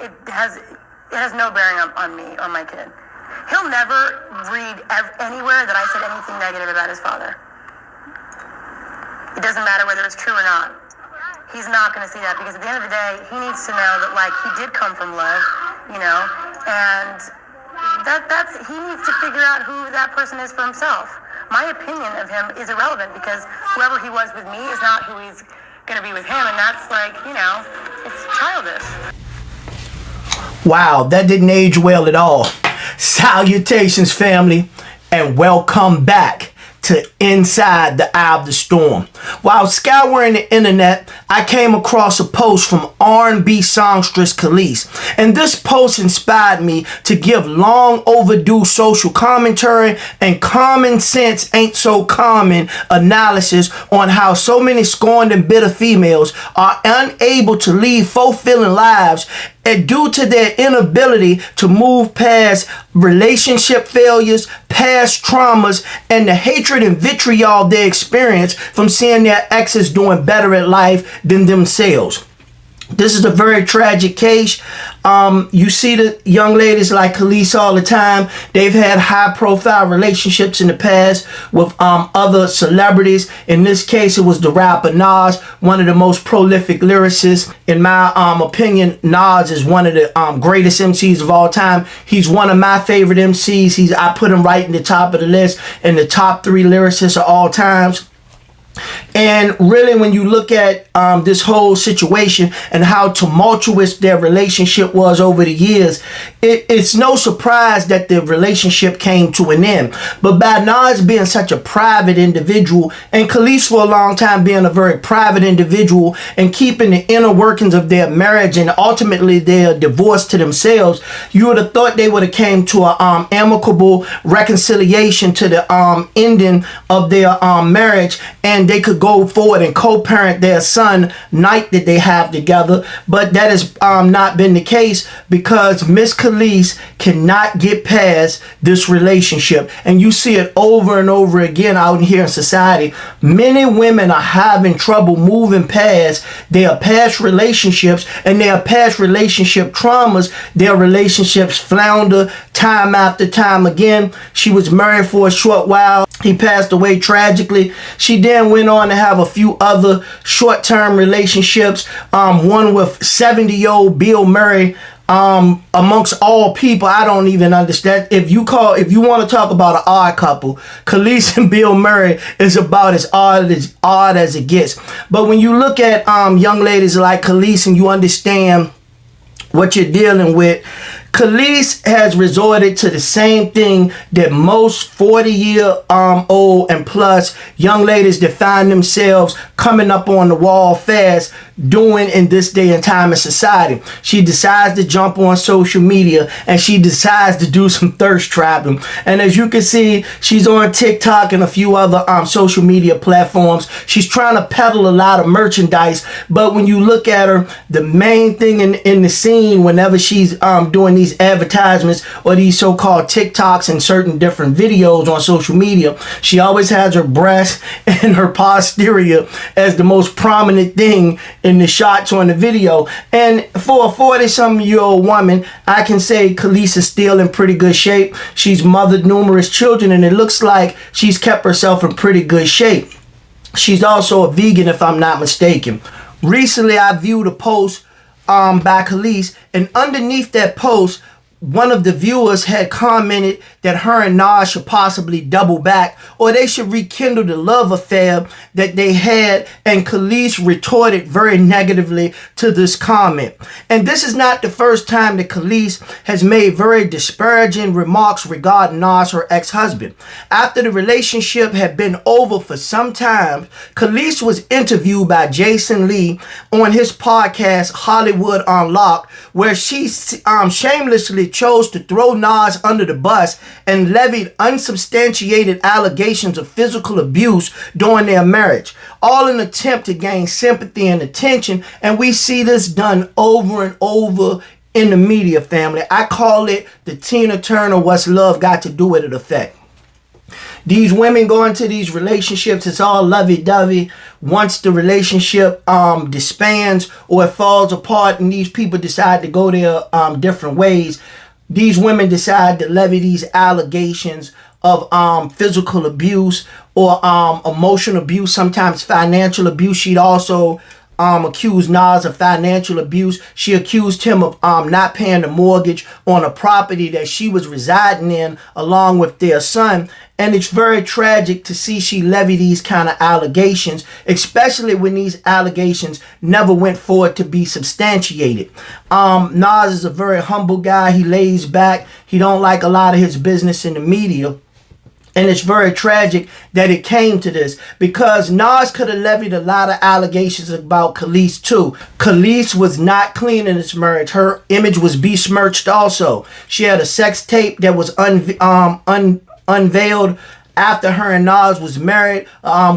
it has no bearing on me or my kid. He'll never read anywhere that I said anything negative about his father. It doesn't matter whether it's true or not. He's not going to see that, because at the end of the day, he needs to know that, like, he did come from love, and he needs to figure out who that person is for himself. My opinion of him is irrelevant, because whoever he was with me is not who he's going to be with him, and that's it's childish. Wow, that didn't age well at all. Salutations, family, and welcome back to Inside the Eye of the Storm. While scouring the internet, I came across a post from R&B songstress Kelis, and this post inspired me to give long overdue social commentary and common sense ain't so common analysis on how so many scorned and bitter females are unable to lead fulfilling lives and due to their inability to move past relationship failures, past traumas, and the hatred and vitriol they experience from seeing their exes doing better at life than themselves. This is a very tragic case. You see the young ladies like Kelis all the time. They've had high profile relationships in the past with other celebrities. In this case, it was the rapper Nas, one of the most prolific lyricists. In my opinion, Nas is one of the greatest MCs of all time. He's one of my favorite MCs. I put him right in the top of the list in the top 3 lyricists of all times. And really, when you look at this whole situation and how tumultuous their relationship was over the years, it's no surprise that the relationship came to an end. But by Nas being such a private individual, and Kelis for a long time being a very private individual, and keeping the inner workings of their marriage and ultimately their divorce to themselves, you would have thought they would have came to an amicable reconciliation to the ending of their marriage, and they could go forward and co-parent their son night that they have together. But that has not been the case, because Miss Kelis cannot get past this relationship, and you see it over and over again out here in society. Many women are having trouble moving past their past relationships and their past relationship traumas. Their relationships flounder time after time again. She was married for a short while. He passed away tragically. She then went on to have a few other short-term relationships. One with 70-year-old Bill Murray. Amongst all people, I don't even understand. If you want to talk about an odd couple, Kelis and Bill Murray is about as odd as it gets. But when you look at young ladies like Kelis and you understand what you're dealing with, Kelis has resorted to the same thing that most 40-year-old and plus young ladies that find themselves coming up on the wall fast doing in this day and time in society. She decides to jump on social media and she decides to do some thirst trapping. And as you can see, she's on TikTok and a few other social media platforms. She's trying to peddle a lot of merchandise, but when you look at her, the main thing in the scene whenever she's doing these advertisements or these so-called TikToks and certain different videos on social media, she always has her breast and her posterior as the most prominent thing in the shots on the video. And for a 40-some-year-old woman, I can say Kelis is still in pretty good shape. She's mothered numerous children, and it looks like she's kept herself in pretty good shape. She's also a vegan, if I'm not mistaken. Recently, I viewed a post by Kelis, and underneath that post, one of the viewers had commented that her and Nas should possibly double back, or they should rekindle the love affair that they had, and Kelis retorted very negatively to this comment. And this is not the first time that Kelis has made very disparaging remarks regarding Nas, her ex-husband. After the relationship had been over for some time, Kelis was interviewed by Jason Lee on his podcast Hollywood Unlocked, where she shamelessly chose to throw Nas under the bus and levied unsubstantiated allegations of physical abuse during their marriage, all in an attempt to gain sympathy and attention. And we see this done over and over in the media, family. I call it the Tina Turner "What's Love Got to Do with It" effect. These women go into these relationships, it's all lovey-dovey. Once the relationship disbands or it falls apart and these people decide to go their different ways, these women decide to levy these allegations of physical abuse or emotional abuse, sometimes financial abuse. She'd also accused Nas of financial abuse. She accused him of not paying the mortgage on a property that she was residing in along with their son. And it's very tragic to see she levy these kind of allegations, especially when these allegations never went forward to be substantiated. Nas is a very humble guy. He lays back. He don't like a lot of his business in the media. And it's very tragic that it came to this, because Nas could have levied a lot of allegations about Kelis too. Kelis was not clean in this marriage. Her image was besmirched also. She had a sex tape that was unveiled after her and Nas was married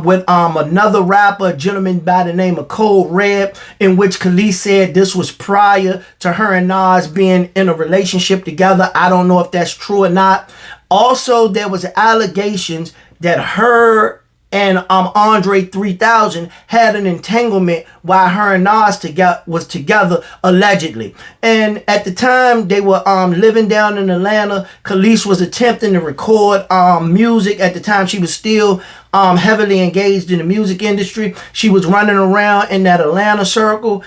with another rapper, a gentleman by the name of Code Red, in which Kelis said this was prior to her and Nas being in a relationship together. I don't know if that's true or not. Also, there was allegations that her and Andre 3000 had an entanglement while her and Nas was together, allegedly. And at the time they were living down in Atlanta, Kelis was attempting to record music. At the time, she was still heavily engaged in the music industry. She was running around in that Atlanta circle.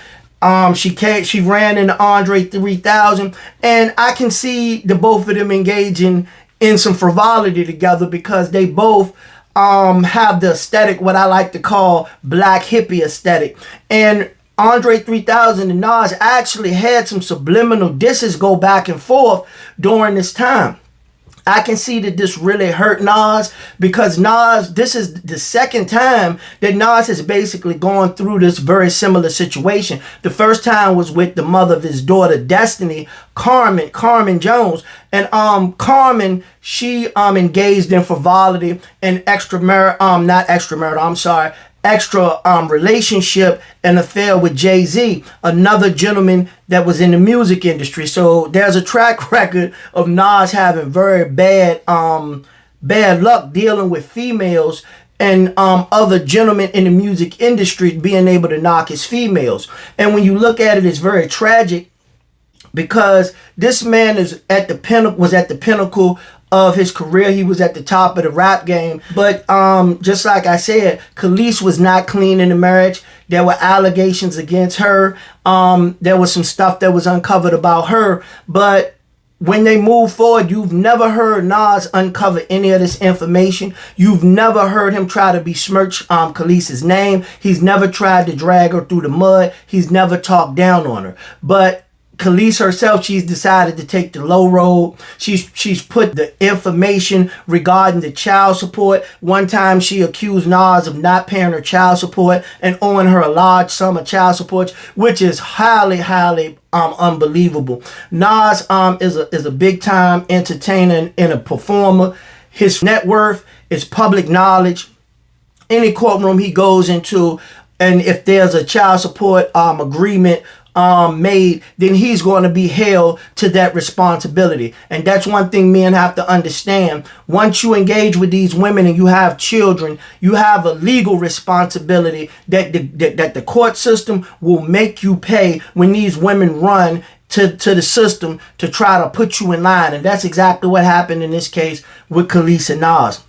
She ran into Andre 3000, and I can see the both of them engaging in some frivolity together, because they both have the aesthetic, what I like to call black hippie aesthetic. And Andre 3000 and Nas actually had some subliminal disses go back and forth during this time. I can see that this really hurt Nas, because Nas, this is the second time that Nas has basically gone through this very similar situation. The first time was with the mother of his daughter, Destiny, Carmen Jones. And Carmen, she engaged in frivolity and extra relationship and affair with Jay-Z, another gentleman that was in the music industry. So there's a track record of Nas having very bad luck dealing with females, and other gentlemen in the music industry being able to knock his females. And when you look at it, it's very tragic, because this man was at the pinnacle of his career. He was at the top of the rap game. But just like I said, Kelis was not clean in the marriage. There were allegations against her. There was some stuff that was uncovered about her. But when they move forward, you've never heard Nas uncover any of this information. You've never heard him try to besmirch Kelis's name. He's never tried to drag her through the mud. He's never talked down on her. But Kelis herself, she's decided to take the low road. She's put the information regarding the child support. One time she accused Nas of not paying her child support and owing her a large sum of child support, which is highly unbelievable. Nas is a big time entertainer and a performer. His net worth is public knowledge. Any courtroom he goes into, and if there's a child support agreement made, then he's going to be held to that responsibility. And that's one thing men have to understand. Once you engage with these women and you have children, you have a legal responsibility that the court system will make you pay when these women run to the system to try to put you in line. And that's exactly what happened in this case with Kelis and Nas.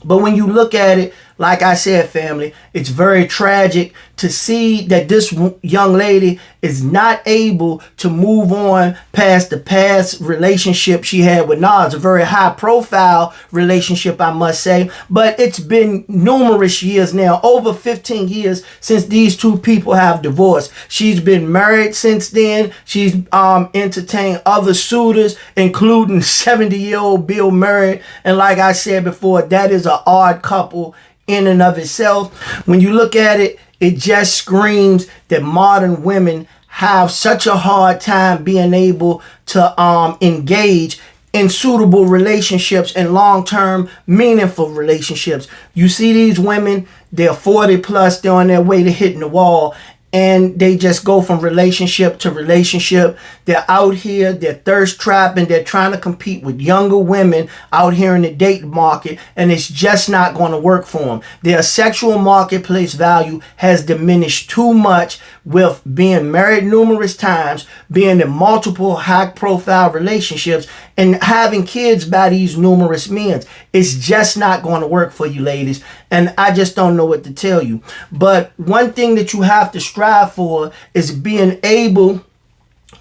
But when you look at it, like I said, family, it's very tragic to see that this young lady is not able to move on past the past relationship she had with Nas. A very high profile relationship, I must say. But it's been numerous years now, over 15 years since these two people have divorced. She's been married since then. She's entertained other suitors, including 70-year-old Bill Murray. And like I said before, that is an odd couple in and of itself. When you look at it, it just screams that modern women have such a hard time being able to engage in suitable relationships and long-term meaningful relationships. You see these women, they're 40 plus, they're on their way to hitting the wall, and they just go from relationship to relationship. They're out here, they're thirst trapping, they're trying to compete with younger women out here in the dating market, and it's just not going to work for them. Their sexual marketplace value has diminished too much with being married numerous times, being in multiple high-profile relationships, and having kids by these numerous men. It's just not going to work for you, ladies, and I just don't know what to tell you. But one thing that you have to strive for is being able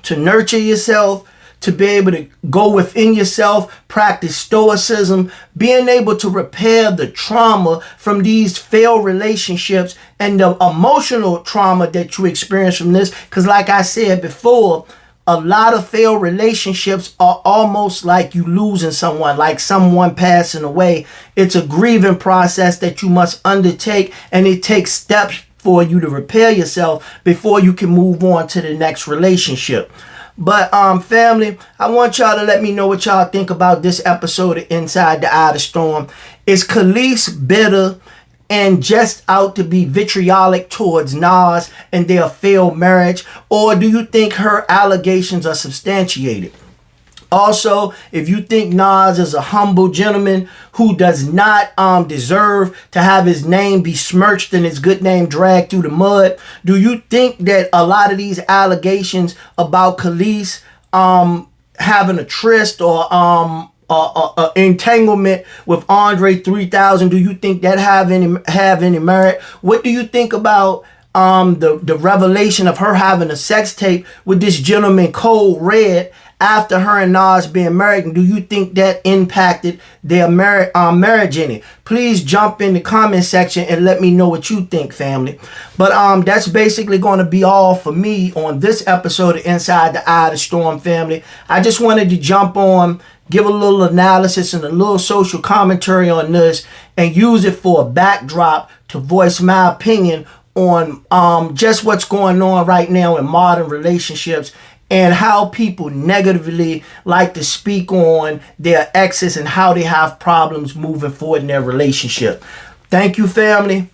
to nurture yourself, to be able to go within yourself, practice stoicism, being able to repair the trauma from these failed relationships and the emotional trauma that you experience from this. Because like I said before, a lot of failed relationships are almost like you losing someone, like someone passing away. It's a grieving process that you must undertake, and it takes steps for you to repair yourself before you can move on to the next relationship. But family, I want y'all to let me know what y'all think about this episode of Inside the Eye of the Storm. Is Kelis bitter and just out to be vitriolic towards Nas and their failed marriage? Or do you think her allegations are substantiated? Also, if you think Nas is a humble gentleman who does not deserve to have his name besmirched and his good name dragged through the mud, do you think that a lot of these allegations about Kelis having a tryst or entanglement with Andre 3000, do you think that have any merit? What do you think about the revelation of her having a sex tape with this gentleman Code Red after her and Nas being married? And do you think that impacted their marriage in it? Please jump in the comment section and let me know what you think, family. But that's basically going to be all for me on this episode of Inside the Eye of the Storm, family. I just wanted to jump on, give a little analysis and a little social commentary on this, and use it for a backdrop to voice my opinion on just what's going on right now in modern relationships and how people negatively like to speak on their exes and how they have problems moving forward in their relationship. Thank you, family,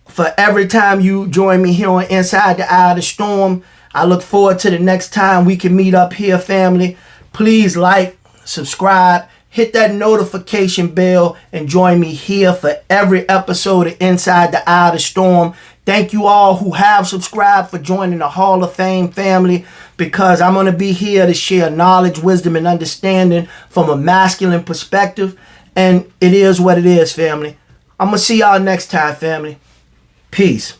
for every time you join me here on Inside the Eye of the Storm. I look forward to the next time we can meet up here, family. Please like, subscribe, hit that notification bell, and join me here for every episode of Inside the Eye of the Storm. Thank you all who have subscribed for joining the Hall of Fame family, because I'm going to be here to share knowledge, wisdom, and understanding from a masculine perspective. And it is what it is, family. I'm going to see y'all next time, family. Peace.